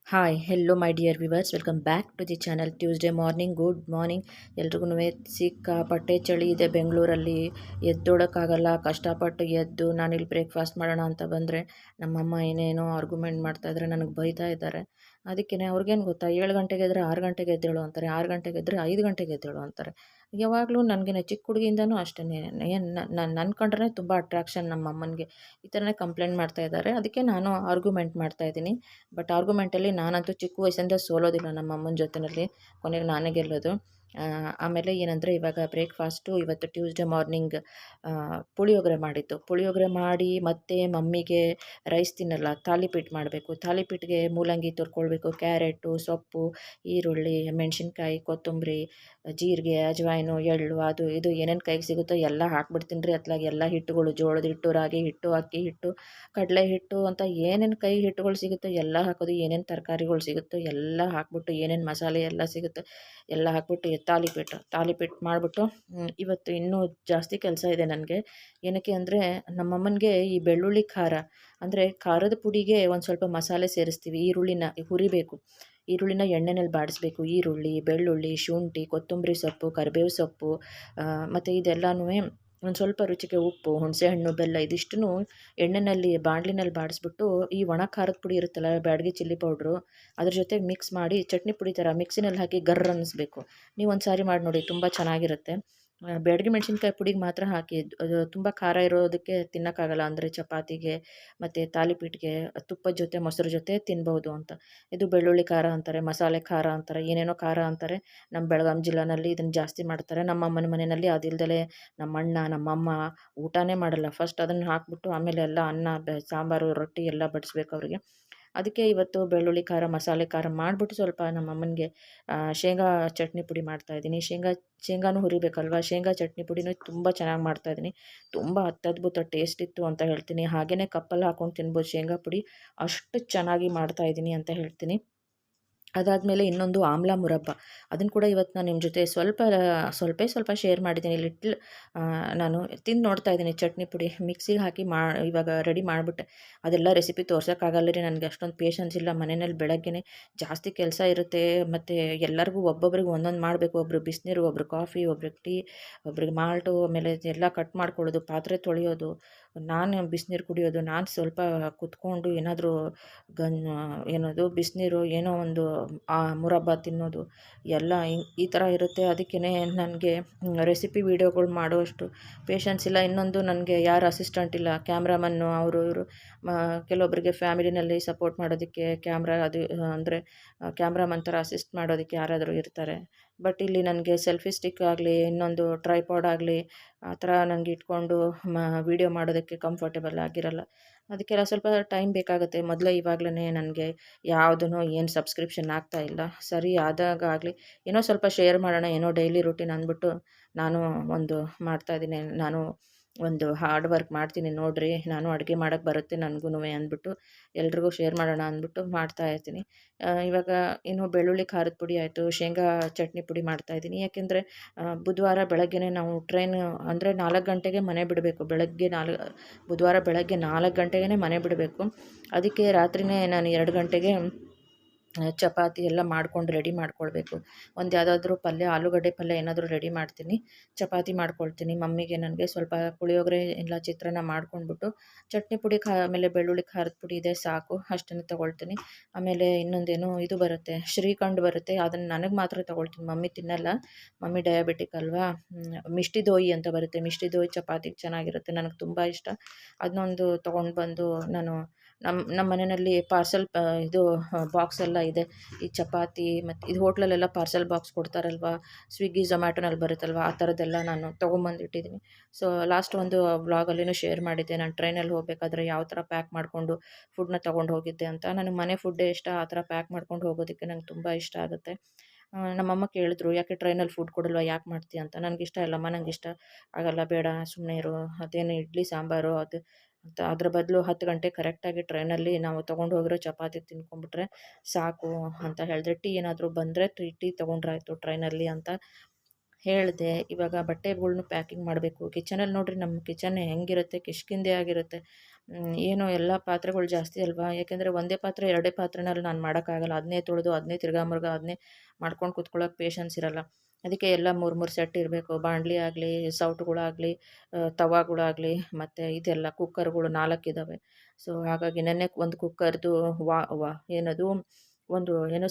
Hi hello my dear viewers, welcome back to the channel. Tuesday morning, good morning ಎಲ್ರಿಗೂ. ಸಿಕ್ಕಾಪಟ್ಟೆ ಚಳಿ ಇದೆ ಬೆಂಗಳೂರಲ್ಲಿ, ಎದ್ದೋಡೋಕ್ಕಾಗಲ್ಲ. ಕಷ್ಟಪಟ್ಟು ಎದ್ದು ನಾನಿಲ್ಲಿ ಬ್ರೇಕ್ಫಾಸ್ಟ್ ಮಾಡೋಣ ಅಂತ ಬಂದರೆ ನಮ್ಮಮ್ಮ ಏನೇನೋ ಆರ್ಗ್ಯುಮೆಂಟ್ ಮಾಡ್ತಾಯಿದ್ರೆ, ನನಗೆ ಬೈತಾ ಇದ್ದಾರೆ. ಅದಕ್ಕೇ ಅವ್ರಿಗೇನು ಗೊತ್ತಾ, 7 ಗಂಟೆಗೆ ಎದ್ದರೆ 6 ಗಂಟೆಗೆ ಎದ್ದೇಳು ಅಂತಾರೆ, 6 ಗಂಟೆಗೆ ಎದ್ದರೆ 5 ಗಂಟೆಗೆ ಎದ್ದೇಳು ಅಂತಾರೆ. ಯಾವಾಗಲೂ ನನಗೇನೆ ಚಿಕ್ಕ ಹುಡುಗಿಯಿಂದನೂ ಅಷ್ಟೇ, ಏನು ನನ್ನ ಕಂಡ್ರೆ ತುಂಬ ಅಟ್ರಾಕ್ಷನ್ ನಮ್ಮ ಅಮ್ಮನಿಗೆ. ಈ ಥರನೇ ಕಂಪ್ಲೇಂಟ್ ಮಾಡ್ತಾ ಇದ್ದಾರೆ. ಅದಕ್ಕೆ ನಾನು ಆರ್ಗ್ಯುಮೆಂಟ್ ಮಾಡ್ತಾ ಇದ್ದೀನಿ. ಬಟ್ ಆರ್ಗ್ಯುಮೆಂಟಲ್ಲಿ ನಾನಂತೂ ಚಿಕ್ಕ ವಯಸ್ಸಿಂದ ಸೋಲೋದಿಲ್ಲ ನಮ್ಮ ಅಮ್ಮನ ಜೊತೆಯಲ್ಲಿ, ಕೊನೆಗೆ ನಾನೇ ಗೆಲ್ಲೋದು. ಆಮೇಲೆ ಏನಂದರೆ, ಇವಾಗ ಬ್ರೇಕ್ಫಾಸ್ಟು ಇವತ್ತು ಟ್ಯೂಸ್ಡೇ ಮಾರ್ನಿಂಗ್ ಪುಳಿಯೋಗರೆ ಮಾಡಿದ್ದು. ಪುಳಿಯೋಗರೆ ಮಾಡಿ ಮತ್ತು ಮಮ್ಮಿಗೆ ರೈಸ್ ತಿನ್ನಲ್ಲ, ತಾಲಿಪೀಠ ಮಾಡಬೇಕು. ತಾಲಿಪೀಠಿಗೆ ಮೂಲಂಗಿ ತುರ್ಕೊಳ್ಬೇಕು, ಕ್ಯಾರೆಟು, ಸೊಪ್ಪು, ಈರುಳ್ಳಿ, ಮೆಣಸಿನ್ಕಾಯಿ, ಕೊತ್ತಂಬರಿ, ಜೀರಿಗೆ, ಅಜವಾಯಿನು, ಎಳ್ಳು, ಅದು ಇದು ಏನೇನು ಕೈಗೆ ಸಿಗುತ್ತೋ ಎಲ್ಲ ಹಾಕ್ಬಿಡ್ತೀನಿ ರೀ. ಅತ್ಲಾಗೆ ಎಲ್ಲ ಹಿಟ್ಟುಗಳು, ಜೋಳದ ಹಿಟ್ಟು, ರಾಗಿ ಹಿಟ್ಟು, ಅಕ್ಕಿ ಹಿಟ್ಟು, ಕಡಲೆ ಹಿಟ್ಟು ಅಂತ ಏನೇನು ಕೈ ಹಿಟ್ಟುಗಳು ಸಿಗುತ್ತೋ ಎಲ್ಲ ಹಾಕೋದು. ಏನೇನು ತರಕಾರಿಗಳು ಸಿಗುತ್ತೋ ಎಲ್ಲ ಹಾಕ್ಬಿಟ್ಟು, ಏನೇನು ಮಸಾಲೆ ಎಲ್ಲ ಸಿಗುತ್ತೋ ಎಲ್ಲ ಹಾಕ್ಬಿಟ್ಟು ತಾಲಿಪೀಠ ಮಾಡಿಬಿಟ್ಟು, ಇವತ್ತು ಇನ್ನೂ ಜಾಸ್ತಿ ಕೆಲಸ ಇದೆ ನನಗೆ. ಏನಕ್ಕೆ ಅಂದರೆ, ನಮ್ಮಮ್ಮನಿಗೆ ಈ ಬೆಳ್ಳುಳ್ಳಿ ಖಾರ ಅಂದರೆ ಖಾರದ ಪುಡಿಗೆ ಒಂದು ಸ್ವಲ್ಪ ಮಸಾಲೆ ಸೇರಿಸ್ತೀವಿ. ಈರುಳ್ಳಿನ ಹುರಿಬೇಕು, ಈರುಳ್ಳಿನ ಎಣ್ಣೆನಲ್ಲಿ ಬಾಡಿಸ್ಬೇಕು. ಈರುಳ್ಳಿ, ಬೆಳ್ಳುಳ್ಳಿ, ಶುಂಠಿ, ಕೊತ್ತಂಬರಿ ಸೊಪ್ಪು, ಕರಿಬೇವು ಸೊಪ್ಪು, ಮತ್ತು ಇದೆಲ್ಲನೂ ಒಂದು ಸ್ವಲ್ಪ ರುಚಿಗೆ ಉಪ್ಪು, ಹುಣಸೆಹಣ್ಣು, ಬೆಲ್ಲ ಇದಿಷ್ಟನ್ನು ಎಣ್ಣೆಯಲ್ಲಿ ಬಾಣಲಿನಲ್ಲಿ ಬಾಡಿಸ್ಬಿಟ್ಟು, ಈ ಒಣ ಖಾರದ ಪುಡಿ ಇರುತ್ತಲ್ಲ, ಬ್ಯಾಡಗಿ ಚಿಲ್ಲಿ ಪೌಡ್ರು, ಅದ್ರ ಜೊತೆಗೆ ಮಿಕ್ಸ್ ಮಾಡಿ ಚಟ್ನಿ ಪುಡಿ ಥರ ಮಿಕ್ಸಿನಲ್ಲಿ ಹಾಕಿ ಗರ್ರ್ ಅನ್ನಿಸ್ಬೇಕು. ನೀವು ಒಂದು ಸಾರಿ ಮಾಡಿ ನೋಡಿ, ತುಂಬ ಚೆನ್ನಾಗಿರುತ್ತೆ. ಬ್ಯಾಡಗಿ ಮೆಣಸಿನ್ಕಾಯಿ ಪುಡಿಗೆ ಮಾತ್ರ ಹಾಕಿ, ಅದು ತುಂಬ ಖಾರ ಇರೋದಕ್ಕೆ ತಿನ್ನೋಕ್ಕಾಗಲ್ಲ. ಅಂದರೆ ಚಪಾತಿಗೆ ಮತ್ತು ತಾಲಿಪೀಠಿಗೆ ತುಪ್ಪದ ಜೊತೆ ಮೊಸರು ಜೊತೆ ತಿನ್ಬೋದು ಅಂತ. ಇದು ಬೆಳ್ಳುಳ್ಳಿ ಖಾರ ಅಂತಾರೆ, ಮಸಾಲೆ ಖಾರ ಅಂತಾರೆ, ಏನೇನೋ ಖಾರ ಅಂತಾರೆ. ನಮ್ಮ ಬೆಳಗಾಂ ಜಿಲ್ಲೆನಲ್ಲಿ ಇದನ್ನು ಜಾಸ್ತಿ ಮಾಡ್ತಾರೆ. ನಮ್ಮ ಅಮ್ಮನ ಮನೆಯಲ್ಲಿ ಅದಿಲ್ದಲೇ ನಮ್ಮಣ್ಣ ನಮ್ಮಮ್ಮ ಊಟನೇ ಮಾಡಲ್ಲ. ಫಸ್ಟ್ ಅದನ್ನು ಹಾಕ್ಬಿಟ್ಟು ಆಮೇಲೆ ಎಲ್ಲ ಅನ್ನ, ಸಾಂಬಾರು, ರೊಟ್ಟಿ ಎಲ್ಲ ಬಡಿಸ್ಬೇಕು ಅವರಿಗೆ. ಅದಕ್ಕೆ ಇವತ್ತು ಬೆಳ್ಳುಳ್ಳಿ ಖಾರ, ಮಸಾಲೆ ಖಾರ ಮಾಡಿಬಿಟ್ಟು ಸ್ವಲ್ಪ ನಮ್ಮ ಅಮ್ಮನಿಗೆ ಶೇಂಗಾ ಚಟ್ನಿ ಪುಡಿ ಮಾಡ್ತಾಯಿದ್ದೀನಿ. ಶೇಂಗಾನೂ ಹುರಿಬೇಕಲ್ವ, ಶೇಂಗಾ ಚಟ್ನಿ ಪುಡಿನೂ ತುಂಬ ಚೆನ್ನಾಗಿ ಮಾಡ್ತಾಯಿದ್ದೀನಿ. ತುಂಬ ಅತ್ಯದ್ಭುತ ಟೇಸ್ಟ್ ಇತ್ತು ಅಂತ ಹೇಳ್ತೀನಿ. ಹಾಗೆಯೇ ಕಪ್ಪಲ್ಲಿ ಹಾಕ್ಕೊಂಡು ತಿನ್ಬೋದು ಶೇಂಗಾ ಪುಡಿ, ಅಷ್ಟು ಚೆನ್ನಾಗಿ ಮಾಡ್ತಾಯಿದ್ದೀನಿ ಅಂತ ಹೇಳ್ತೀನಿ. ಅದಾದಮೇಲೆ ಇನ್ನೊಂದು ಆಮ್ಲ ಮುರಬ್ಬ, ಅದನ್ನು ಕೂಡ ಇವತ್ತು ನಾನು ನಿಮ್ಮ ಜೊತೆ ಸ್ವಲ್ಪ ಶೇರ್ ಮಾಡಿದ್ದೀನಿ. ನಾನು ತಿಂದು ನೋಡ್ತಾ ಇದ್ದೀನಿ. ಚಟ್ನಿ ಪುಡಿ ಮಿಕ್ಸಿಗೆ ಹಾಕಿ ಇವಾಗ ರೆಡಿ ಮಾಡಿಬಿಟ್ಟೆ. ಅದೆಲ್ಲ ರೆಸಿಪಿ ತೋರ್ಸೋಕ್ಕಾಗಲ್ಲ ರೀ, ನನಗೆ ಅಷ್ಟೊಂದು ಪೇಷನ್ಸ್ ಇಲ್ಲ. ಮನೆಯಲ್ಲಿ ಬೆಳಗ್ಗೆನೇ ಜಾಸ್ತಿ ಕೆಲಸ ಇರುತ್ತೆ, ಮತ್ತು ಎಲ್ಲರಿಗೂ ಒಬ್ಬೊಬ್ರಿಗೆ ಒಂದೊಂದು ಮಾಡಬೇಕು. ಒಬ್ಬರು ಬಿಸಿನೀರು, ಒಬ್ಬರು ಕಾಫಿ, ಒಬ್ರಿಗೆ ಟೀ, ಒಬ್ರಿಗೆ ಮಾಲ್ಟು, ಆಮೇಲೆ ಎಲ್ಲ ಕಟ್ ಮಾಡ್ಕೊಳ್ಳೋದು, ಪಾತ್ರೆ ತೊಳೆಯೋದು, ನಾನು ಬಿಸಿನೀರು ಕುಡಿಯೋದು, ನಾನು ಸ್ವಲ್ಪ ಕುತ್ಕೊಂಡು ಏನಾದರೂ ಏನದು ಬಿಸಿನೀರು ಏನೋ ಒಂದು ಮುರಬ್ಬ ತಿನ್ನೋದು ಎಲ್ಲ ಈ ಥರ ಇರುತ್ತೆ. ಅದಕ್ಕೇ ನನಗೆ ರೆಸಿಪಿ ವೀಡಿಯೋಗಳು ಮಾಡೋಷ್ಟು ಪೇಷನ್ಸ್ ಇಲ್ಲ. ಇನ್ನೊಂದು, ನನಗೆ ಯಾರು ಅಸಿಸ್ಟೆಂಟ್ ಇಲ್ಲ, ಕ್ಯಾಮ್ರಾಮನ್ನು ಅವರು ಇವರು. ಕೆಲವೊಬ್ಬರಿಗೆ ಫ್ಯಾಮಿಲಿನಲ್ಲಿ ಸಪೋರ್ಟ್ ಮಾಡೋದಕ್ಕೆ ಕ್ಯಾಮ್ರಾ ಅದು ಅಂದರೆ ಕ್ಯಾಮ್ರಾಮನ್ ಥರ ಅಸಿಸ್ಟ್ ಮಾಡೋದಕ್ಕೆ ಯಾರಾದರೂ ಇರ್ತಾರೆ. ಬಟ್ ಇಲ್ಲಿ ನನಗೆ ಸೆಲ್ಫಿ ಸ್ಟಿಕ್ ಆಗಲಿ, ಇನ್ನೊಂದು ಟ್ರೈಪಾಡ್ ಆಗಲಿ, ಆ ಥರ ನನಗೆ ಇಟ್ಕೊಂಡು ವೀಡಿಯೋ ಮಾಡೋದಕ್ಕೆ ಕಂಫರ್ಟೇಬಲ್ ಆಗಿರಲ್ಲ. ಅದಕ್ಕೆಲ್ಲ ಸ್ವಲ್ಪ ಟೈಮ್ ಬೇಕಾಗುತ್ತೆ. ಮೊದಲೇ ಇವಾಗಲೇ ನನಗೆ ಯಾವುದೂ ಏನು ಸಬ್ಸ್ಕ್ರಿಪ್ಷನ್ ಆಗ್ತಾಯಿಲ್ಲ. ಸರಿ ಆದಾಗ ಆಗಲಿ, ಏನೋ ಸ್ವಲ್ಪ ಶೇರ್ ಮಾಡೋಣ, ಏನೋ ಡೈಲಿ ರೂಟೀನ್ ಅಂದ್ಬಿಟ್ಟು ನಾನು ಒಂದು ಮಾಡ್ತಾಯಿದ್ದೀನಿ. ನಾನು ಒಂದು ಹಾರ್ಡ್ ವರ್ಕ್ ಮಾಡ್ತೀನಿ ನೋಡಿರಿ, ನಾನು ಅಡುಗೆ ಮಾಡೋಕ್ಕೆ ಬರುತ್ತೆ ನನಗೂ ಅಂದ್ಬಿಟ್ಟು ಎಲ್ರಿಗೂ ಶೇರ್ ಮಾಡೋಣ ಅಂದ್ಬಿಟ್ಟು ಮಾಡ್ತಾಯಿರ್ತೀನಿ. ಇವಾಗ ಇನ್ನು ಬೆಳ್ಳುಳ್ಳಿ ಖಾರದ ಪುಡಿ ಆಯಿತು, ಶೇಂಗಾ ಚಟ್ನಿ ಪುಡಿ ಮಾಡ್ತಾಯಿದ್ದೀನಿ. ಯಾಕೆಂದರೆ ಬುಧವಾರ ಬೆಳಗ್ಗೆನೇ ನಾವು ಟ್ರೈನ್ ಅಂದರೆ 4 ಗಂಟೆಗೆ ಮನೆ ಬಿಡಬೇಕು. ಬುಧವಾರ ಬೆಳಗ್ಗೆ 4 ಗಂಟೆಗೇ ಮನೆ ಬಿಡಬೇಕು. ಅದಕ್ಕೆ ರಾತ್ರಿಯೇ ನಾನು 2 ಗಂಟೆಗೆ ಚಪಾತಿ ಎಲ್ಲ ಮಾಡ್ಕೊಂಡು ರೆಡಿ ಮಾಡ್ಕೊಳ್ಬೇಕು. ಒಂದು ಯಾವುದಾದ್ರೂ ಪಲ್ಯ, ಆಲೂಗಡ್ಡೆ ಪಲ್ಯ ಏನಾದರೂ ರೆಡಿ ಮಾಡ್ತೀನಿ, ಚಪಾತಿ ಮಾಡ್ಕೊಳ್ತೀನಿ. ಮಮ್ಮಿಗೆ ನನಗೆ ಸ್ವಲ್ಪ ಪುಳಿಯೋಗರೆ ಇಲ್ಲ ಚಿತ್ರಾನ್ನ ಮಾಡ್ಕೊಂಡ್ಬಿಟ್ಟು ಚಟ್ನಿ ಪುಡಿ ಆಮೇಲೆ ಬೆಳ್ಳುಳ್ಳಿ ಖಾರದ ಪುಡಿ ಇದೆ ಸಾಕು, ಅಷ್ಟನ್ನು ತೊಗೊಳ್ತೀನಿ. ಆಮೇಲೆ ಇನ್ನೊಂದೇನು ಇದು ಬರುತ್ತೆ, ಶ್ರೀಖಂಡ್ ಬರುತ್ತೆ, ಅದನ್ನು ನನಗೆ ಮಾತ್ರ ತೊಗೊಳ್ತೀನಿ, ಮಮ್ಮಿ ತಿನ್ನಲ್ಲ. ಮಮ್ಮಿ ಡಯಾಬಿಟಿಕ್ ಅಲ್ವಾ. ಮಿಷ್ಟಿ ದೋಯಿ ಅಂತ ಬರುತ್ತೆ, ಮಿಷ್ಟಿ ದೋಯಿ ಚಪಾತಿಗೆ ಚೆನ್ನಾಗಿರುತ್ತೆ, ನನಗೆ ತುಂಬ ಇಷ್ಟ. ಅದನ್ನೊಂದು ತೊಗೊಂಡು ಬಂದು ನಾನು ನಮ್ಮ ಮನೆಯಲ್ಲಿ ಪಾರ್ಸೆಲ್ ಇದು ಬಾಕ್ಸ್ ಎಲ್ಲ ಇದೆ. ಈ ಚಪಾತಿ ಮತ್ತು ಇದು ಹೋಟ್ಲಲ್ಲೆಲ್ಲ ಪಾರ್ಸೆಲ್ ಬಾಕ್ಸ್ ಕೊಡ್ತಾರಲ್ವ, ಸ್ವಿಗ್ಗಿ ಝೊಮ್ಯಾಟೊನಲ್ಲಿ ಬರುತ್ತಲ್ವ, ಆ ಥರದ್ದೆಲ್ಲ ನಾನು ತೊಗೊಂಬಂದು ಇಟ್ಟಿದ್ದೀನಿ. ಸೊ ಲಾಸ್ಟ್ ಒಂದು ವ್ಲಾಗಲ್ಲಿನೂ ಶೇರ್ ಮಾಡಿದ್ದೆ, ನಾನು ಟ್ರೈನಲ್ಲಿ ಹೋಗಬೇಕಾದ್ರೆ ಯಾವ ಥರ ಪ್ಯಾಕ್ ಮಾಡಿಕೊಂಡು ಫುಡ್ನ ತೊಗೊಂಡು ಹೋಗಿದ್ದೆ ಅಂತ. ನನಗೆ ಮನೆ ಫುಡ್ಡೇ ಇಷ್ಟ, ಆ ಥರ ಪ್ಯಾಕ್ ಮಾಡ್ಕೊಂಡು ಹೋಗೋದಕ್ಕೆ ನಂಗೆ ತುಂಬ ಇಷ್ಟ ಆಗುತ್ತೆ. ನಮ್ಮಮ್ಮ ಕೇಳಿದ್ರು, ಯಾಕೆ ಟ್ರೈನಲ್ಲಿ ಫುಡ್ ಕೊಡಲ್ವ, ಯಾಕೆ ಮಾಡ್ತೀಯ ಅಂತ. ನನಗಿಷ್ಟ ಇಲ್ಲಮ್ಮ, ನನಗಿಷ್ಟ ಆಗಲ್ಲ, ಬೇಡ ಸುಮ್ಮನೆ ಇರು, ಅದೇನು ಇಡ್ಲಿ ಸಾಂಬಾರು ಅದು ಅಂತ. ಅದ್ರ ಬದಲು 10 ಗಂಟೆ ಕರೆಕ್ಟಾಗಿ ಟ್ರೈನಲ್ಲಿ ನಾವು ತೊಗೊಂಡು ಹೋಗಿರೋ ಚಪಾತಿ ತಿನ್ಕೊಂಬಿಟ್ರೆ ಸಾಕು ಅಂತ ಹೇಳಿದ್ರೆ, ಟೀ ಏನಾದರೂ ಬಂದರೆ ಟೀ ತೊಗೊಂಡ್ರಾಯ್ತು ಟ್ರೈನಲ್ಲಿ ಅಂತ ಹೇಳಿದೆ. ಇವಾಗ ಬಟ್ಟೆಗಳ್ನು ಪ್ಯಾಕಿಂಗ್ ಮಾಡಬೇಕು. ಕಿಚನಲ್ಲಿ ನೋಡಿರಿ, ನಮ್ಮ ಕಿಚನ್ ಹೆಂಗಿರುತ್ತೆ, ಕಿಷ್ಕಿಂದೆ ಆಗಿರುತ್ತೆ. ಏನು ಎಲ್ಲ ಪಾತ್ರೆಗಳು ಜಾಸ್ತಿ ಅಲ್ವಾ, ಯಾಕೆಂದರೆ ಒಂದೇ ಪಾತ್ರೆ ಎರಡೇ ಪಾತ್ರೆನಲ್ಲಿ ನಾನು ಮಾಡೋಕ್ಕಾಗಲ್ಲ. ಅದನ್ನೇ ತೊಳೆದು ಅದನ್ನೇ ತಿರ್ಗಾ ಮುರ್ಗಾ ಅದನ್ನೇ ಮಾಡ್ಕೊಂಡು ಕೂತ್ಕೊಳ್ಳೋಕೆ ಪೇಷನ್ಸ್ ಇರಲ್ಲ. ಅದಕ್ಕೆ ಎಲ್ಲ 3 ಸೆಟ್ ಇರಬೇಕು. ಬಾಣಲಿ ಆಗಲಿ, ಸೌಟುಗಳಾಗಲಿ, ತವಾಗಳಾಗಲಿ, ಮತ್ತು ಇದೆಲ್ಲ ಕುಕ್ಕರ್ಗಳು 4 ಇದ್ದಾವೆ. ಸೊ ಹಾಗಾಗಿ ನೆನ್ನೆ ಒಂದು ಕುಕ್ಕರ್ದು ಏನದು ಒಂದು ಏನೋ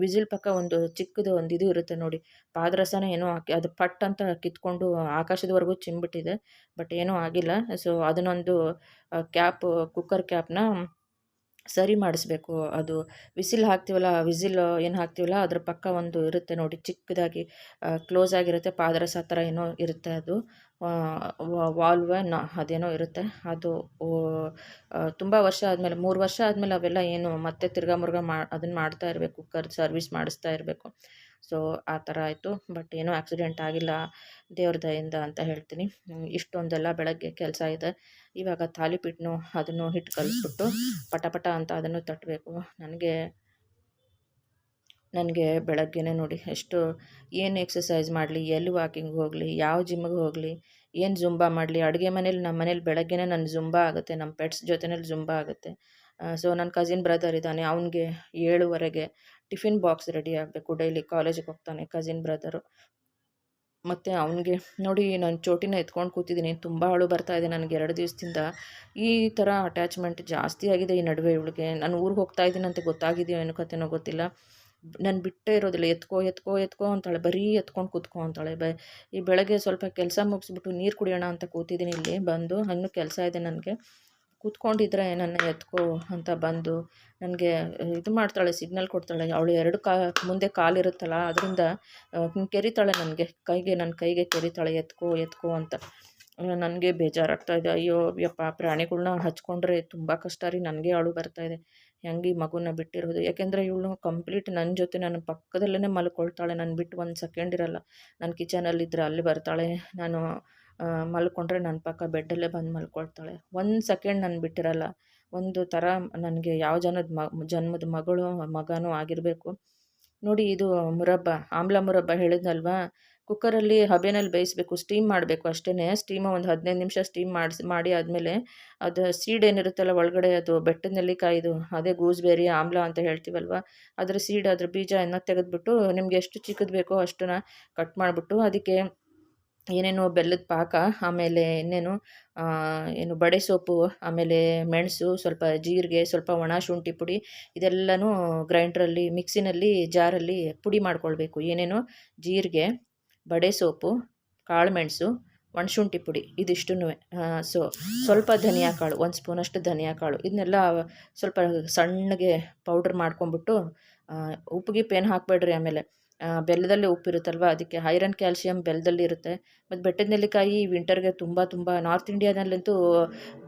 ವಿಸಿಲ್ ಪಕ್ಕ ಒಂದು ಚಿಕ್ಕದು ಒಂದು ಇದು ಇರುತ್ತೆ ನೋಡಿ, ಪಾದರಸನ ಏನೋ ಹಾಕಿ ಅದು ಪಟ್ ಅಂತ ಕಿತ್ಕೊಂಡು ಆಕಾಶದವರೆಗೂ ಚಿಮ್ಬಿಟ್ಟಿದೆ. ಬಟ್ ಏನೂ ಆಗಿಲ್ಲ. ಸೊ ಅದನ್ನೊಂದು ಕುಕ್ಕರ್ ಕ್ಯಾಪ್ನ ಸರಿ ಮಾಡಿಸ್ಬೇಕು. ಅದು ವಿಸಿಲ್ ಹಾಕ್ತೀವಲ್ಲ, ವಿಸಿಲ್ ಏನು ಹಾಕ್ತೀವಲ್ಲ ಅದ್ರ ಪಕ್ಕ ಒಂದು ಇರುತ್ತೆ ನೋಡಿ, ಚಿಕ್ಕದಾಗಿ ಕ್ಲೋಸ್ ಆಗಿರುತ್ತೆ, ಪಾದರಸ ಥರ ಏನೋ ಇರುತ್ತೆ. ಅದು ಅದೇನೋ ಇರುತ್ತೆ. ಅದು ತುಂಬ ವರ್ಷ ಆದಮೇಲೆ, 3 ವರ್ಷ ಆದಮೇಲೆ ಅವೆಲ್ಲ ಏನು ಮತ್ತೆ ತಿರ್ಗಾ ಮುರ್ಗಾ ಅದನ್ನು ಮಾಡ್ತಾ ಇರಬೇಕು, ಕುಕ್ಕರ್ ಸರ್ವಿಸ್ ಮಾಡಿಸ್ತಾ ಇರಬೇಕು. ಸೊ ಆ ಥರ ಆಯಿತು. ಬಟ್ ಏನೂ ಆಕ್ಸಿಡೆಂಟ್ ಆಗಿಲ್ಲ ದೇವ್ರ ದಯೆಯಿಂದ ಅಂತ ಹೇಳ್ತೀನಿ. ಇಷ್ಟೊಂದೆಲ್ಲ ಬೆಳಗ್ಗೆ ಕೆಲಸ ಇದೆ. ಇವಾಗ ತಾಲಿಪೀಠನು ಅದನ್ನು ಹಿಟ್ಟು ಕಲಿಸ್ಬಿಟ್ಟು ಪಟ ಪಟ ಅಂತ ಅದನ್ನು ತಟ್ಟಬೇಕು. ನನಗೆ ಬೆಳಗ್ಗೆನೇ ನೋಡಿ ಎಷ್ಟು, ಏನು ಎಕ್ಸಸೈಸ್ ಮಾಡಲಿ, ಎಲ್ಲಿ ವಾಕಿಂಗ್ ಹೋಗಲಿ, ಯಾವ ಜಿಮ್ಮಿಗೆ ಹೋಗಲಿ, ಏನು ಜುಂಬಾ ಮಾಡಲಿ, ಅಡುಗೆ ಮನೇಲಿ ನಮ್ಮ ಮನೇಲಿ ಬೆಳಗ್ಗೆನೇ ನನ್ನ ಜುಂಬಾ ಆಗುತ್ತೆ, ನಮ್ಮ ಪೆಟ್ಸ್ ಜೊತೆಯಲ್ಲಿ ಜುಂಬಾ ಆಗುತ್ತೆ. ಸೊ ನನ್ನ ಕಸಿನ್ ಬ್ರದರ್ ಇದ್ದಾನೆ, ಅವನಿಗೆ 7:30ಗೆ ಟಿಫಿನ್ ಬಾಕ್ಸ್ ರೆಡಿ ಆಗಬೇಕು. ಡೈಲಿ ಕಾಲೇಜಿಗೆ ಹೋಗ್ತಾನೆ ಕಸಿನ್ ಬ್ರದರು. ಮತ್ತು ಅವನಿಗೆ ನೋಡಿ, ನಾನು ಚೋಟಿನ ಎತ್ಕೊಂಡು ಕೂತಿದ್ದೀನಿ. ತುಂಬ ಅಳು ಬರ್ತಾಯಿದೆ ನನಗೆ 2 ದಿವಸದಿಂದ. ಈ ಥರ ಅಟ್ಯಾಚ್ಮೆಂಟ್ ಜಾಸ್ತಿ ಆಗಿದೆ ಈ ನಡುವೆ ಇವಳಿಗೆ. ನಾನು ಊರಿಗೆ ಹೋಗ್ತಾ ಇದ್ದೀನಂತ ಗೊತ್ತಾಗಿದೆಯೋ ಏನೋ ಕತೆನೋ ಗೊತ್ತಿಲ್ಲ. ನಾನು ಬಿಟ್ಟೇ ಇರೋದಿಲ್ಲ. ಎತ್ಕೋ ಎತ್ಕೋ ಎತ್ಕೋ ಅಂತಾಳೆ, ಬರೀ ಎತ್ಕೊಂಡು ಕೂತ್ಕೋ ಅಂತಾಳೆ. ಈ ಬೆಳಗ್ಗೆ ಸ್ವಲ್ಪ ಕೆಲಸ ಮುಗಿಸ್ಬಿಟ್ಟು ನೀರು ಕುಡಿಯೋಣ ಅಂತ ಕೂತಿದ್ದೀನಿ ಇಲ್ಲಿ ಬಂದು. ಇನ್ನೂ ಕೆಲಸ ಇದೆ ನನಗೆ. ಕೂತ್ಕೊಂಡಿದ್ರೆ ನನ್ನ ಎತ್ಕೋ ಅಂತ ಬಂದು ನನಗೆ ಇದು ಮಾಡ್ತಾಳೆ, ಸಿಗ್ನಲ್ ಕೊಡ್ತಾಳೆ. ಅವಳು 2 ಮುಂದೆ ಕಾಲಿರುತ್ತಲ್ಲ, ಅದರಿಂದ ಕೆರಿತಾಳೆ ನನಗೆ, ನನ್ನ ಕೈಗೆ ಕೆರಿತಾಳೆ, ಎತ್ಕೋ ಎತ್ಕೋ ಅಂತ. ನನಗೆ ಬೇಜಾರಾಗ್ತಾಯಿದೆ. ಅಯ್ಯೋ ಯಪ್ಪ, ಪ್ರಾಣಿಗಳ್ನ ಹಚ್ಕೊಂಡ್ರೆ ತುಂಬ ಕಷ್ಟ ರೀ. ನನಗೆ ಅಳು ಬರ್ತಾಯಿದೆ, ಹೆಂಗೆ ಈ ಮಗುನ ಬಿಟ್ಟಿರೋದು. ಯಾಕೆಂದರೆ ಇವಳು ಕಂಪ್ಲೀಟ್ ನನ್ನ ಜೊತೆ ನನ್ನ ಪಕ್ಕದಲ್ಲೇ ಮಲ್ಕೊಳ್ತಾಳೆ. ನಾನು ಬಿಟ್ಟು ಒಂದು ಸೆಕೆಂಡ್ ಇರಲ್ಲ. ನಾನು ಕಿಚನಲ್ಲಿದ್ದರೆ ಅಲ್ಲಿ ಬರ್ತಾಳೆ, ನಾನು ಮಲ್ಕೊಂಡ್ರೆ ನನ್ನ ಪಕ್ಕ ಬೆಡ್ಡಲ್ಲೇ ಬಂದು ಮಲ್ಕೊಳ್ತಾಳೆ. 1 ಸೆಕೆಂಡ್ ನಾನು ಬಿಟ್ಟಿರಲ್ಲ. ಒಂದು ಥರ ನನಗೆ ಯಾವ ಜನ್ಮದ ಮಗನೂ ಆಗಿರಬೇಕು ನೋಡಿ. ಇದು ಆಮ್ಲ ಮುರಬ್ಬ ಹೇಳಿದ್ನಲ್ವಾ, ಕುಕ್ಕರಲ್ಲಿ ಹಬೆನಲ್ಲಿ ಬೇಯಿಸಬೇಕು, ಸ್ಟೀಮ್ ಮಾಡಬೇಕು ಅಷ್ಟೇ. ಒಂದು 15 ನಿಮಿಷ ಸ್ಟೀಮ್ ಮಾಡಿ ಆದಮೇಲೆ ಅದು ಸೀಡ್ ಏನಿರುತ್ತಲ್ಲ ಒಳಗಡೆ, ಅದು ಬೆಟ್ಟದ ನೆಲ್ಲಿಕಾಯಿದು, ಅದೇ ಗೂಸ್ಬೆರಿ ಆಮ್ಲ ಅಂತ ಹೇಳ್ತೀವಲ್ವ, ಅದ್ರ ಸೀಡ್, ಅದ್ರ ಬೀಜ ತೆಗೆದ್ಬಿಟ್ಟು ನಿಮ್ಗೆ ಎಷ್ಟು ಚಿಕ್ಕದು ಬೇಕೋ ಅಷ್ಟನ್ನ ಕಟ್ ಮಾಡಿಬಿಟ್ಟು ಅದಕ್ಕೆ ಏನೇನು ಬೆಲ್ಲದ ಪಾಕ, ಆಮೇಲೆ ಏನು ಬಡೆ ಸೊಪ್ಪು, ಆಮೇಲೆ ಮೆಣಸು, ಸ್ವಲ್ಪ ಜೀರಿಗೆ, ಸ್ವಲ್ಪ ಒಣ ಶುಂಠಿ ಪುಡಿ, ಇದೆಲ್ಲನೂ ಗ್ರೈಂಡ್ರಲ್ಲಿ ಮಿಕ್ಸಿನಲ್ಲಿ ಜಾರಲ್ಲಿ ಪುಡಿ ಮಾಡ್ಕೊಳ್ಬೇಕು. ಏನೇನು ಜೀರಿಗೆ, ಬಡೆ ಸೊಪ್ಪು, ಕಾಳು ಮೆಣಸು, ಒಣಶುಂಠಿ ಪುಡಿ, ಇದಿಷ್ಟೂ. ಸೊ ಸ್ವಲ್ಪ ಧನಿಯಾ ಕಾಳು, 1 ಸ್ಪೂನಷ್ಟು ಧನಿಯಾ ಕಾಳು, ಇದನ್ನೆಲ್ಲ ಸ್ವಲ್ಪ ಸಣ್ಣಗೆ ಪೌಡ್ರ್ ಮಾಡ್ಕೊಂಬಿಟ್ಟು, ಉಪ್ಪಿಗೆ ಪೇನ್ ಹಾಕಬೇಡ್ರಿ. ಆಮೇಲೆ ಬೆಲ್ಲದಲ್ಲೇ ಉಪ್ಪಿರುತ್ತಲ್ವ, ಅದಕ್ಕೆ ಐರನ್ ಕ್ಯಾಲ್ಶಿಯಂ ಬೆಲ್ಲದಲ್ಲಿ ಇರುತ್ತೆ. ಮತ್ತು ಬೆಟ್ಟದ ನೆಲ್ಲಿಕಾಯಿ ವಿಂಟರ್ಗೆ ತುಂಬ ತುಂಬ, ನಾರ್ತ್ ಇಂಡಿಯಾದಲ್ಲಂತೂ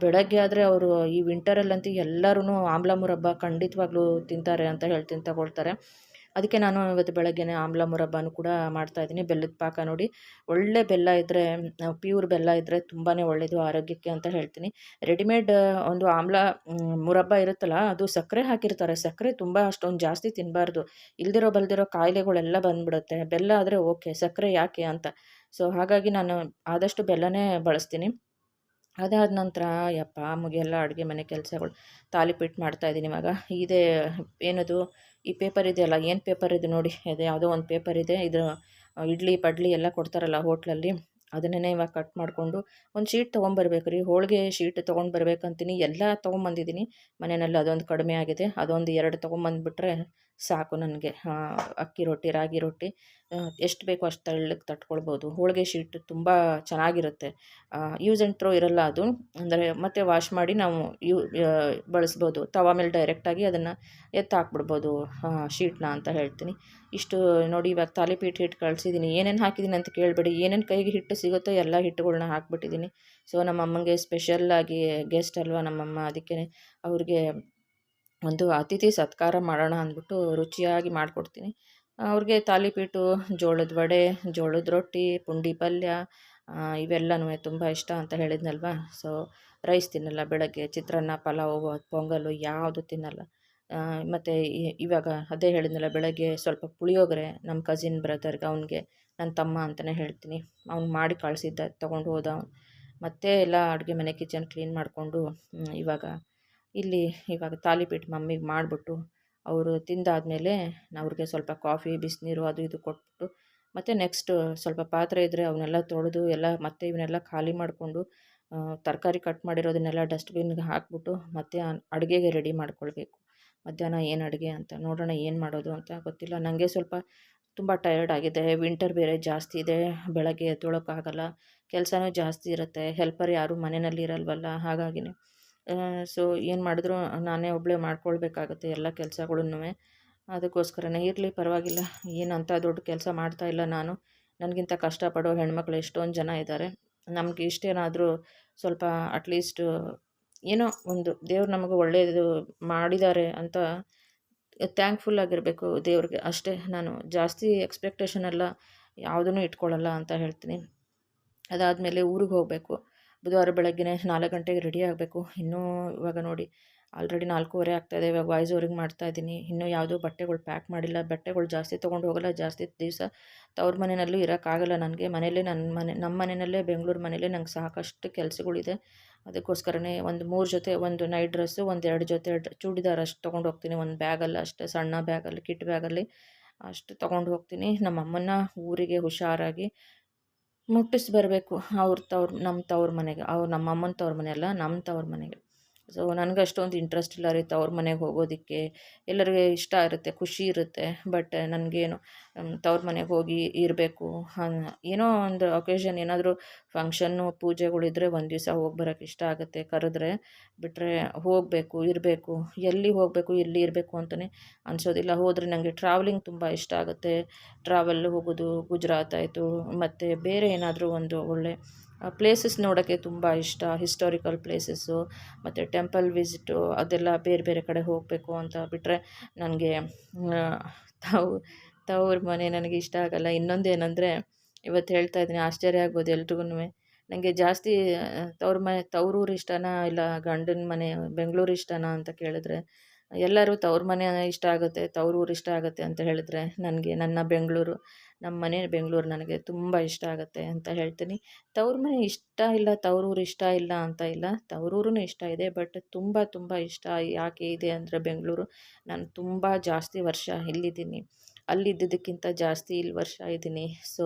ಬೆಳಗ್ಗೆ ಆದರೆ ಅವರು ಈ ವಿಂಟರಲ್ಲಂತೂ ಎಲ್ಲರೂ ಆಮ್ಲ ಮುರಬ್ಬ ಖಂಡಿತವಾಗ್ಲೂ ತಿಂತಾರೆ ಅಂತ ಹೇಳ್ತೀನಿ, ತಗೊಳ್ತಾರೆ. ಅದಕ್ಕೆ ನಾನು ಇವತ್ತು ಬೆಳಗ್ಗೆನೇ ಆಮ್ಲ ಮುರಬ್ಬನೂ ಕೂಡ ಮಾಡ್ತಾಯಿದ್ದೀನಿ. ಬೆಲ್ಲದ ಪಾಕ ನೋಡಿ, ಒಳ್ಳೆ ಬೆಲ್ಲ ಇದ್ದರೆ, ಪ್ಯೂರ್ ಬೆಲ್ಲ ಇದ್ದರೆ ತುಂಬಾ ಒಳ್ಳೆಯದು ಆರೋಗ್ಯಕ್ಕೆ ಅಂತ ಹೇಳ್ತೀನಿ. ರೆಡಿಮೇಡ್ ಒಂದು ಆಮ್ಲ ಮುರಬ್ಬ ಇರುತ್ತಲ್ಲ, ಅದು ಸಕ್ಕರೆ ಹಾಕಿರ್ತಾರೆ. ಸಕ್ಕರೆ ತುಂಬ ಅಷ್ಟೊಂದು ಜಾಸ್ತಿ ತಿನ್ನಬಾರ್ದು, ಇಲ್ದಿರೋ ಬಲ್ದಿರೋ ಕಾಯಿಲೆಗಳೆಲ್ಲ ಬಂದುಬಿಡುತ್ತೆ. ಬೆಲ್ಲ ಆದರೆ ಓಕೆ, ಸಕ್ಕರೆ ಯಾಕೆ ಅಂತ. ಸೊ ಹಾಗಾಗಿ ನಾನು ಆದಷ್ಟು ಬೆಲ್ಲನೇ ಬಳಸ್ತೀನಿ. ಅದಾದ ನಂತರ ಯಪ್ಪ ಮುಗಿಯಲ್ಲ ಅಡುಗೆ ಮನೆ ಕೆಲಸಗಳು. ತಾಲಿಪೀಠ ಮಾಡ್ತಾಯಿದ್ದೀನಿ ಇವಾಗ. ಇದೇ ಏನದು ಈ ಪೇಪರ್ ಇದೆಯಲ್ಲ, ಏನು ಪೇಪರ್ ಇದು ನೋಡಿ, ಅದು ಯಾವುದೋ ಒಂದು ಪೇಪರ್ ಇದೆ. ಇದು ಇಡ್ಲಿ ಪಡ್ಲಿ ಎಲ್ಲ ಕೊಡ್ತಾರಲ್ಲ ಹೋಟ್ಲಲ್ಲಿ, ಅದನ್ನೇ ಇವಾಗ ಕಟ್ ಮಾಡಿಕೊಂಡು ಒಂದು ಶೀಟ್ ತೊಗೊಂಬರ್ಬೇಕು ರೀ. ಹೋಳಿಗೆ ಶೀಟ್ ತೊಗೊಂಡು ಬರ್ಬೇಕಂತೀನಿ, ಎಲ್ಲ ತೊಗೊಂಬಂದಿದ್ದೀನಿ ಮನೆಯಲ್ಲಿ. ಅದೊಂದು ಕಡಿಮೆ ಆಗಿದೆ, ಅದೊಂದು 2 ತೊಗೊಂಬಂದುಬಿಟ್ರೆ ಸಾಕು ನನಗೆ. ಅಕ್ಕಿ ರೊಟ್ಟಿ, ರಾಗಿ ರೊಟ್ಟಿ ಎಷ್ಟು ಬೇಕೋ ಅಷ್ಟು ತೆಳ್ಳಗೆ ತಟ್ಕೊಳ್ಬೋದು. ಹೋಳಿಗೆ ಶೀಟ್ ತುಂಬ ಚೆನ್ನಾಗಿರುತ್ತೆ, ಯೂಸ್ ಆ್ಯಂಡ್ ಥ್ರೋ ಇರಲ್ಲ ಅದು. ಅಂದರೆ ಮತ್ತೆ ವಾಶ್ ಮಾಡಿ ನಾವು ಬಳಸ್ಬೋದು. ತವ ಮೇಲೆ ಡೈರೆಕ್ಟಾಗಿ ಅದನ್ನು ಹಾಕ್ಬಿಡ್ಬೋದು ಶೀಟ್ನ ಅಂತ ಹೇಳ್ತೀನಿ. ಇಷ್ಟು ನೋಡಿ, ಇವಾಗ ತಾಲಿಪೀಠ ಹಿಟ್ಟು ಕಳಿಸಿದ್ದೀನಿ. ಏನೇನು ಹಾಕಿದ್ದೀನಿ ಅಂತ ಕೇಳಬೇಡಿ, ಏನೇನು ಕೈಗೆ ಹಿಟ್ಟು ಸಿಗುತ್ತೋ ಎಲ್ಲ ಹಿಟ್ಟುಗಳ್ನ ಹಾಕ್ಬಿಟ್ಟಿದ್ದೀನಿ. ಸೊ ನಮ್ಮಮ್ಮಂಗೆ ಸ್ಪೆಷಲ್ಲಾಗಿ ಗೆಸ್ಟ್ ಅಲ್ವಾ ನಮ್ಮಮ್ಮ, ಅದಕ್ಕೆ ಅವ್ರಿಗೆ ಒಂದು ಅತಿಥಿ ಸತ್ಕಾರ ಮಾಡೋಣ ಅಂದ್ಬಿಟ್ಟು ರುಚಿಯಾಗಿ ಮಾಡಿಕೊಡ್ತೀನಿ. ಅವ್ರಿಗೆ ತಾಲಿಪೀಠು, ಜೋಳದ ವಡೆ, ಜೋಳದ ರೊಟ್ಟಿ, ಪುಂಡಿ ಪಲ್ಯ, ಇವೆಲ್ಲನೂ ತುಂಬ ಇಷ್ಟ ಅಂತ ಹೇಳಿದ್ನಲ್ವ. ಸೊ ರೈಸ್ ತಿನ್ನಲ್ಲ ಬೆಳಗ್ಗೆ, ಚಿತ್ರಾನ್ನ, ಪಲಾವು, ಪೊಂಗಲ್ಲು ಯಾವುದು ತಿನ್ನಲ್ಲ. ಮತ್ತು ಇವಾಗ ಅದೇ ಹೇಳಿದ್ನಲ್ಲ, ಬೆಳಗ್ಗೆ ಸ್ವಲ್ಪ ಪುಳಿಯೋಗರೆ ನಮ್ಮ ಕಸಿನ್ ಬ್ರದರ್ಗೆ, ಅವನಿಗೆ ನನ್ನ ತಮ್ಮ ಅಂತಲೇ ಹೇಳ್ತೀನಿ, ಅವ್ನು ಮಾಡಿ ಕಳಿಸಿದ್ದ, ತೊಗೊಂಡು ಹೋದ ಅವ್ನು. ಮತ್ತೆ ಎಲ್ಲ ಅಡುಗೆ ಮನೆ ಕಿಚನ್ ಕ್ಲೀನ್ ಮಾಡಿಕೊಂಡು ಇವಾಗ ಇಲ್ಲಿ ತಾಲಿಪೀಠ ಮಮ್ಮಿಗೆ ಮಾಡಿಬಿಟ್ಟು ಅವರು ತಿಂದಾದಮೇಲೆ ಅವ್ರಿಗೆ ಸ್ವಲ್ಪ ಕಾಫಿ ಬಿಸಿನೀರು ಅದು ಇದು ಕೊಟ್ಬಿಟ್ಟು, ಮತ್ತು ನೆಕ್ಸ್ಟು ಸ್ವಲ್ಪ ಪಾತ್ರೆ ಇದ್ದರೆ ಅವನ್ನೆಲ್ಲ ತೊಳೆದು ಎಲ್ಲ ಮತ್ತೆ ಇವನ್ನೆಲ್ಲ ಖಾಲಿ ಮಾಡಿಕೊಂಡು ತರಕಾರಿ ಕಟ್ ಮಾಡಿರೋದನ್ನೆಲ್ಲ ಡಸ್ಟ್ಬಿನ್ಗೆ ಹಾಕ್ಬಿಟ್ಟು ಮತ್ತೆ ಅಡುಗೆಗೆ ರೆಡಿ ಮಾಡ್ಕೊಳ್ಬೇಕು. ಮಧ್ಯಾಹ್ನ ಏನು ಅಡುಗೆ ಅಂತ ನೋಡೋಣ, ಏನು ಮಾಡೋದು ಅಂತ ಗೊತ್ತಿಲ್ಲ. ನನಗೆ ಸ್ವಲ್ಪ ತುಂಬ ಟಯರ್ಡ್ ಆಗಿದೆ, ವಿಂಟರ್ ಬೇರೆ ಜಾಸ್ತಿ ಇದೆ, ಬೆಳಗ್ಗೆ ಎದ್ದೇಳೋಕ್ಕಾಗಲ್ಲ, ಕೆಲಸನೂ ಜಾಸ್ತಿ ಇರುತ್ತೆ, ಹೆಲ್ಪರ್ ಯಾರೂ ಮನೆಯಲ್ಲಿ ಇರಲ್ವಲ್ಲ, ಹಾಗಾಗಿನೇ ಸೊ ಏನು ಮಾಡಿದ್ರು ನಾನೇ ಒಬ್ಬಳೇ ಮಾಡ್ಕೊಳ್ಬೇಕಾಗುತ್ತೆ ಎಲ್ಲ ಕೆಲಸಗಳನ್ನೂ. ಅದಕ್ಕೋಸ್ಕರನೇ ಇರಲಿ ಪರವಾಗಿಲ್ಲ, ಏನಂತ ದೊಡ್ಡ ಕೆಲಸ ಮಾಡ್ತಾಯಿಲ್ಲ ನಾನು, ನನಗಿಂತ ಕಷ್ಟಪಡೋ ಹೆಣ್ಮಕ್ಳು ಎಷ್ಟೊಂದು ಜನ ಇದ್ದಾರೆ. ನಮಗೆ ಇಷ್ಟೇನಾದರೂ ಸ್ವಲ್ಪ ಅಟ್ಲೀಸ್ಟ್ ಏನೋ ಒಂದು ದೇವ್ರು ನಮಗೆ ಒಳ್ಳೆಯದು ಮಾಡಿದ್ದಾರೆ ಅಂತ ಥ್ಯಾಂಕ್ಫುಲ್ ಆಗಿರಬೇಕು ದೇವ್ರಿಗೆ, ಅಷ್ಟೇ. ನಾನು ಜಾಸ್ತಿ ಎಕ್ಸ್ಪೆಕ್ಟೇಷನ್ ಎಲ್ಲ ಯಾವುದೂ ಇಟ್ಕೊಳ್ಳಲ್ಲ ಅಂತ ಹೇಳ್ತೀನಿ. ಅದಾದಮೇಲೆ ಊರಿಗೆ ಹೋಗಬೇಕು. ಬುಧವಾರ ಬೆಳಗ್ಗೆನೇ 4 ಗಂಟೆಗೆ ರೆಡಿ ಆಗಬೇಕು. ಇನ್ನೂ ಇವಾಗ ನೋಡಿ ಆಲ್ರೆಡಿ 4:15 ಆಗ್ತಾಯಿದೆ. ಇವಾಗ ವಾಯ್ಸ್ ಓವರಿಗೆ ಮಾಡ್ತಾಯಿದ್ದೀನಿ. ಇನ್ನೂ ಯಾವುದೂ ಬಟ್ಟೆಗಳು ಪ್ಯಾಕ್ ಮಾಡಿಲ್ಲ. ಬಟ್ಟೆಗಳು ಜಾಸ್ತಿ ತೊಗೊಂಡು ಹೋಗಲ್ಲ, ಜಾಸ್ತಿ ದಿವಸ ತವ್ರ ಮನೆಯಲ್ಲೂ ಇರೋಕ್ಕಾಗಲ್ಲ ನನಗೆ. ಮನೇಲೇ ನಮ್ಮ ಮನೆಯಲ್ಲೇ ಬೆಂಗಳೂರು ಮನೇಲೇ ನಂಗೆ ಸಾಕಷ್ಟು ಕೆಲಸಗಳಿದೆ. ಅದಕ್ಕೋಸ್ಕರನೇ ಒಂದು 3 ಜೊತೆ, ಒಂದು ನೈಟ್ ಡ್ರೆಸ್ಸು, ಒಂದು 2 ಜೊತೆ ಚೂಡಿದಾರ್ ಅಷ್ಟು ತೊಗೊಂಡು ಹೋಗ್ತೀನಿ. ಒಂದು ಬ್ಯಾಗಲ್ಲಿ ಅಷ್ಟೇ, ಸಣ್ಣ ಬ್ಯಾಗಲ್ಲಿ, ಕಿಟ್ ಬ್ಯಾಗಲ್ಲಿ ಅಷ್ಟು ತೊಗೊಂಡು ಹೋಗ್ತೀನಿ. ನಮ್ಮ ಅಮ್ಮನ ಊರಿಗೆ ಹುಷಾರಾಗಿ ಮುಟ್ಟಿಸಿ ಬರಬೇಕು, ನಮ್ಮ ತವ್ರ ಮನೆಗೆ. ನಮ್ಮ ಅಮ್ಮನ ತವ್ರ ಮನೆ ಅಲ್ಲ, ನಮ್ಮ ತವ್ರ ಮನೆಗೆ. ಸೊ ನನಗೆ ಅಷ್ಟೊಂದು ಇಂಟ್ರೆಸ್ಟ್ ಇಲ್ಲ ರೀ ತವ್ರ ಮನೆಗೆ ಹೋಗೋದಕ್ಕೆ. ಎಲ್ಲರಿಗೆ ಇಷ್ಟ ಇರುತ್ತೆ, ಖುಷಿ ಇರುತ್ತೆ, ಬಟ್ ನನಗೇನು ತವ್ರ ಮನೆಗೆ ಹೋಗಿ ಇರಬೇಕು, ಏನೋ ಒಂದು ಒಕೇಶನ್, ಏನಾದರೂ ಫಂಕ್ಷನ್ನು ಪೂಜೆಗಳಿದ್ರೆ ಒಂದು ದಿವಸ ಹೋಗಿ ಬರೋಕ್ಕೆ ಇಷ್ಟ ಆಗುತ್ತೆ, ಕರೆದ್ರೆ. ಬಿಟ್ಟರೆ ಹೋಗಬೇಕು, ಇರಬೇಕು, ಎಲ್ಲಿ ಹೋಗಬೇಕು ಎಲ್ಲಿ ಇರಬೇಕು ಅಂತಲೇ ಅನಿಸೋದಿಲ್ಲ. ಹೋದರೆ ನನಗೆ ಟ್ರಾವೆಲಿಂಗ್ ತುಂಬ ಇಷ್ಟ ಆಗುತ್ತೆ. ಟ್ರಾವೆಲ್ ಹೋಗೋದು, ಗುಜರಾತ್ ಆಯಿತು, ಮತ್ತು ಬೇರೆ ಏನಾದರೂ ಒಂದು ಒಳ್ಳೆ ಪ್ಲೇಸಸ್ ನೋಡೋಕ್ಕೆ ತುಂಬ ಇಷ್ಟ. ಹಿಸ್ಟಾರಿಕಲ್ ಪ್ಲೇಸಸ್ಸು ಮತ್ತು ಟೆಂಪಲ್ ವಿಸಿಟು ಅದೆಲ್ಲ ಬೇರೆ ಬೇರೆ ಕಡೆ ಹೋಗಬೇಕು ಅಂತ. ಬಿಟ್ಟರೆ ನನಗೆ ತವ್ರ ಮನೆ ನನಗೆ ಇಷ್ಟ ಆಗಲ್ಲ. ಇನ್ನೊಂದೇನೆಂದರೆ, ಇವತ್ತು ಹೇಳ್ತಾ ಇದ್ದೀನಿ, ಆಶ್ಚರ್ಯ ಆಗ್ಬೋದು ಎಲ್ರಿಗೂ, ನನಗೆ ಜಾಸ್ತಿ ತವ್ರೂರು ಇಷ್ಟನಾ ಇಲ್ಲ ಗಂಡನ ಮನೆ ಬೆಂಗಳೂರು ಇಷ್ಟನಾ ಅಂತ ಕೇಳಿದ್ರೆ, ಎಲ್ಲರೂ ತವ್ರ ಮನೆ ಇಷ್ಟ ಆಗುತ್ತೆ, ತವ್ರೂರು ಇಷ್ಟ ಆಗುತ್ತೆ ಅಂತ ಹೇಳಿದ್ರೆ, ನನಗೆ ನನ್ನ ಬೆಂಗಳೂರು, ನಮ್ಮ ಮನೆ ಬೆಂಗಳೂರು ನನಗೆ ತುಂಬ ಇಷ್ಟ ಆಗುತ್ತೆ ಅಂತ ಹೇಳ್ತೀನಿ. ತವ್ರ ಮನೆ ಇಷ್ಟ ಇಲ್ಲ, ತವ್ರೂರು ಇಷ್ಟ ಇಲ್ಲ ಅಂತ ಇಲ್ಲ, ತವ್ರೂರು ಇಷ್ಟ ಇದೆ, ಬಟ್ ತುಂಬ ತುಂಬ ಇಷ್ಟ ಯಾಕೆ ಇದೆ ಅಂದರೆ ಬೆಂಗಳೂರು. ನಾನು ತುಂಬ ಜಾಸ್ತಿ ವರ್ಷ ಇಲ್ಲಿದ್ದೀನಿ, ಅಲ್ಲಿದ್ದದಕ್ಕಿಂತ ಜಾಸ್ತಿ ಇಲ್ಲಿ ವರ್ಷ ಇದ್ದೀನಿ. ಸೊ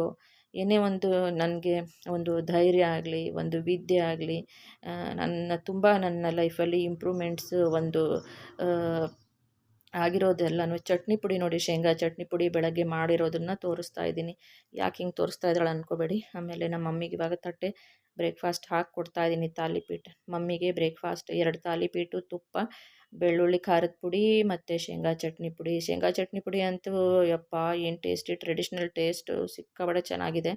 ಏನೇ ಒಂದು ನನಗೆ ಒಂದು ಧೈರ್ಯ ಆಗಲಿ, ಒಂದು ವಿದ್ಯೆ ಆಗಲಿ, ನನ್ನ ಲೈಫಲ್ಲಿ ಇಂಪ್ರೂವ್ಮೆಂಟ್ಸು ಒಂದು ಆಗಿರೋದೆಲ್ಲನೂ. ಚಟ್ನಿ ಪುಡಿ ನೋಡಿ, ಶೇಂಗಾ ಚಟ್ನಿ ಪುಡಿ ಬೆಳಗ್ಗೆ ಮಾಡಿರೋದನ್ನು ತೋರಿಸ್ತಾ ಇದ್ದೀನಿ. ಯಾಕೆ ಹಿಂಗೆ ತೋರಿಸ್ತಾ ಇದ್ದಾಳೆ ಅಂದ್ಕೋಬೇಡಿ. ಆಮೇಲೆ ನಮ್ಮ ಮಮ್ಮಿಗೆ ಇವಾಗ ತಟ್ಟೆ ಬ್ರೇಕ್ಫಾಸ್ಟ್ ಹಾಕಿ ಕೊಡ್ತಾ ಇದ್ದೀನಿ. ತಾಲಿಪೀಠ ಮಮ್ಮಿಗೆ ಬ್ರೇಕ್ಫಾಸ್ಟ್ 2 ತಾಲಿಪೀಠು, ತುಪ್ಪ, ಬೆಳ್ಳುಳ್ಳಿ ಖಾರದ ಪುಡಿ ಮತ್ತು ಶೇಂಗಾ ಚಟ್ನಿ ಪುಡಿ. ಶೇಂಗಾ ಚಟ್ನಿ ಪುಡಿ ಅಂತೂ ಯಪ್ಪಾ ಏನು ಟೇಸ್ಟಿ, ಟ್ರೆಡಿಷ್ನಲ್ ಟೇಸ್ಟು ಸಿಕ್ಕಾಬಡೆ ಚೆನ್ನಾಗಿದೆ.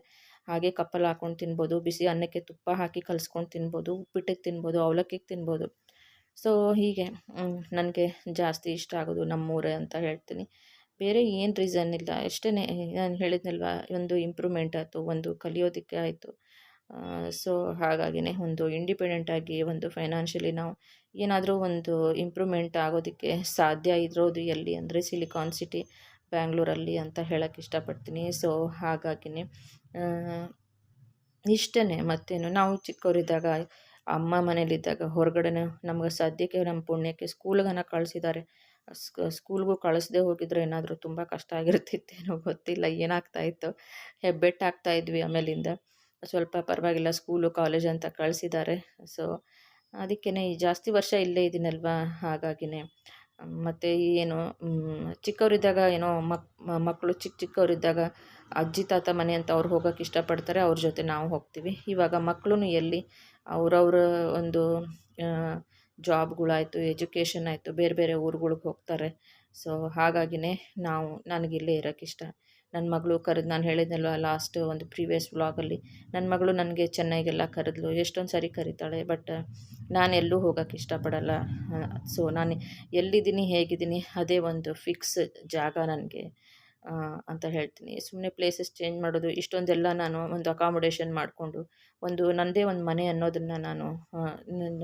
ಹಾಗೆ ಕಪ್ಪಲ್ಲಿ ಹಾಕ್ಕೊಂಡು ತಿನ್ಬೋದು, ಬಿಸಿ ಅನ್ನಕ್ಕೆ ತುಪ್ಪ ಹಾಕಿ ಕಲಿಸ್ಕೊಂಡು ತಿನ್ಬೋದು, ಉಪ್ಪಿಟ್ಟಿಗೆ ತಿನ್ಬೋದು, ಅವಲಕ್ಕಿಗೆ ತಿನ್ಬೋದು. ಸೊ ಹೀಗೆ ನನಗೆ ಜಾಸ್ತಿ ಇಷ್ಟ ಆಗೋದು ನಮ್ಮೂರೇ ಅಂತ ಹೇಳ್ತೀನಿ. ಬೇರೆ ಏನು ರೀಸನ್ ಇಲ್ಲ, ಅಷ್ಟೇ. ನಾನು ಹೇಳಿದ್ನಲ್ವ, ಒಂದು ಇಂಪ್ರೂವ್ಮೆಂಟ್ ಆಯಿತು, ಒಂದು ಕಲಿಯೋದಕ್ಕೆ ಆಯಿತು. ಸೊ ಹಾಗಾಗಿನೇ ಒಂದು ಇಂಡಿಪೆಂಡೆಂಟಾಗಿ, ಒಂದು ಫೈನಾನ್ಷಿಯಲಿ ನಾವು ಏನಾದರೂ ಒಂದು ಇಂಪ್ರೂವ್ಮೆಂಟ್ ಆಗೋದಕ್ಕೆ ಸಾಧ್ಯ ಇರೋದು ಎಲ್ಲಿ ಅಂದರೆ ಸಿಲಿಕಾನ್ ಸಿಟಿ ಬ್ಯಾಂಗ್ಳೂರಲ್ಲಿ ಅಂತ ಹೇಳೋಕ್ಕೆ ಇಷ್ಟಪಡ್ತೀನಿ. ಸೊ ಹಾಗಾಗಿನೇ ಇಷ್ಟೇ. ಮತ್ತೇನು, ನಾವು ಚಿಕ್ಕವರಿದ್ದಾಗ ಅಮ್ಮ ಮನೇಲಿದ್ದಾಗ ಹೊರಗಡೆನೇ ನಮ್ಗೆ ಸದ್ಯಕ್ಕೆ ನಮ್ಮ ಪುಣ್ಯಕ್ಕೆ ಸ್ಕೂಲ್ಗನ ಕಳಿಸಿದ್ದಾರೆ. ಸ್ಕೂಲ್ಗೂ ಕಳಿಸ್ದೇ ಹೋಗಿದ್ರೆ ಏನಾದರೂ ತುಂಬ ಕಷ್ಟ ಆಗಿರ್ತಿತ್ತೇನೋ ಗೊತ್ತಿಲ್ಲ, ಏನಾಗ್ತಾಯಿತ್ತು, ಹೆಬ್ಬೆಟ್ಟಾಗ್ತಾಯಿದ್ವಿ. ಆಮೇಲಿಂದ ಸ್ವಲ್ಪ ಪರವಾಗಿಲ್ಲ, ಸ್ಕೂಲು ಕಾಲೇಜ್ ಅಂತ ಕಳಿಸಿದ್ದಾರೆ. ಸೊ ಅದಕ್ಕೇ ಜಾಸ್ತಿ ವರ್ಷ ಇಲ್ಲೇ ಇದ್ದೀನಲ್ವ, ಹಾಗಾಗಿನೇ. ಮತ್ತು ಏನು ಚಿಕ್ಕವರಿದ್ದಾಗ ಏನೋ ಮಕ್ಕಳು ಚಿಕ್ಕವರಿದ್ದಾಗ ಅಜ್ಜಿ ತಾತ ಮನೆ ಅಂತ ಅವ್ರು ಹೋಗೋಕ್ಕೆ ಇಷ್ಟಪಡ್ತಾರೆ, ಅವ್ರ ಜೊತೆ ನಾವು ಹೋಗ್ತೀವಿ. ಇವಾಗ ಮಕ್ಕಳು ಎಲ್ಲಿ, ಅವರವ್ರ ಒಂದು ಜಾಬ್ಗಳಾಯಿತು, ಎಜುಕೇಷನ್ ಆಯಿತು, ಬೇರೆ ಬೇರೆ ಊರುಗಳಿಗೆ ಹೋಗ್ತಾರೆ. ಸೊ ಹಾಗಾಗಿನೇ ನನಗಿಲ್ಲೇ ಇರೋಕ್ಕಿಷ್ಟ. ನನ್ನ ಮಗಳು ನಾನು ಹೇಳಿದ್ನಲ್ವ ಲಾಸ್ಟ್ ಒಂದು ಪ್ರೀವಿಯಸ್ ವ್ಲಾಗಲ್ಲಿ, ನನ್ನ ಮಗಳು ನನಗೆ ಚೆನ್ನೈಗೆಲ್ಲ ಕರೆದ್ಲು, ಎಷ್ಟೊಂದು ಸಾರಿ ಕರೀತಾಳೆ, ಬಟ್ ನಾನು ಎಲ್ಲೂ ಹೋಗೋಕ್ಕೆ ಇಷ್ಟಪಡಲ್ಲ. ಸೊ ನಾನು ಎಲ್ಲಿದ್ದೀನಿ, ಹೇಗಿದ್ದೀನಿ, ಅದೇ ಒಂದು ಫಿಕ್ಸ್ ಜಾಗ ನನಗೆ ಅಂತ ಹೇಳ್ತೀನಿ. ಸುಮ್ಮನೆ ಪ್ಲೇಸಸ್ ಚೇಂಜ್ ಮಾಡೋದು, ಇಷ್ಟೊಂದೆಲ್ಲ ನಾನು ಒಂದು ಅಕಾಮಡೇಷನ್ ಮಾಡಿಕೊಂಡು ನನ್ನದೇ ಒಂದು ಮನೆ ಅನ್ನೋದನ್ನು ನಾನು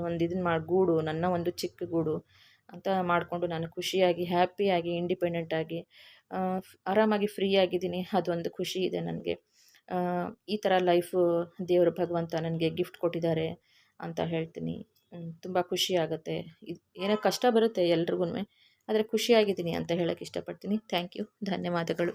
ಒಂದು ಗೂಡು, ನನ್ನ ಒಂದು ಚಿಕ್ಕ ಗೂಡು ಅಂತ ಮಾಡಿಕೊಂಡು ನಾನು ಖುಷಿಯಾಗಿ, ಹ್ಯಾಪಿಯಾಗಿ, ಇಂಡಿಪೆಂಡೆಂಟಾಗಿ ಆರಾಮಾಗಿ ಫ್ರೀಯಾಗಿದ್ದೀನಿ. ಅದೊಂದು ಖುಷಿ ಇದೆ ನನಗೆ. ಈ ಥರ ಲೈಫು ದೇವರು ಭಗವಂತ ನನಗೆ ಗಿಫ್ಟ್ ಕೊಟ್ಟಿದ್ದಾರೆ ಅಂತ ಹೇಳ್ತೀನಿ. ತುಂಬ ಖುಷಿ ಆಗುತ್ತೆ. ಏನೋ ಕಷ್ಟ ಬರುತ್ತೆ ಎಲ್ರಿಗೂನು, ಆದರೆ ಖುಷಿಯಾಗಿದ್ದೀನಿ ಅಂತ ಹೇಳೋಕ್ಕೆ ಇಷ್ಟಪಡ್ತೀನಿ. Thank you. ಧನ್ಯವಾದಗಳು.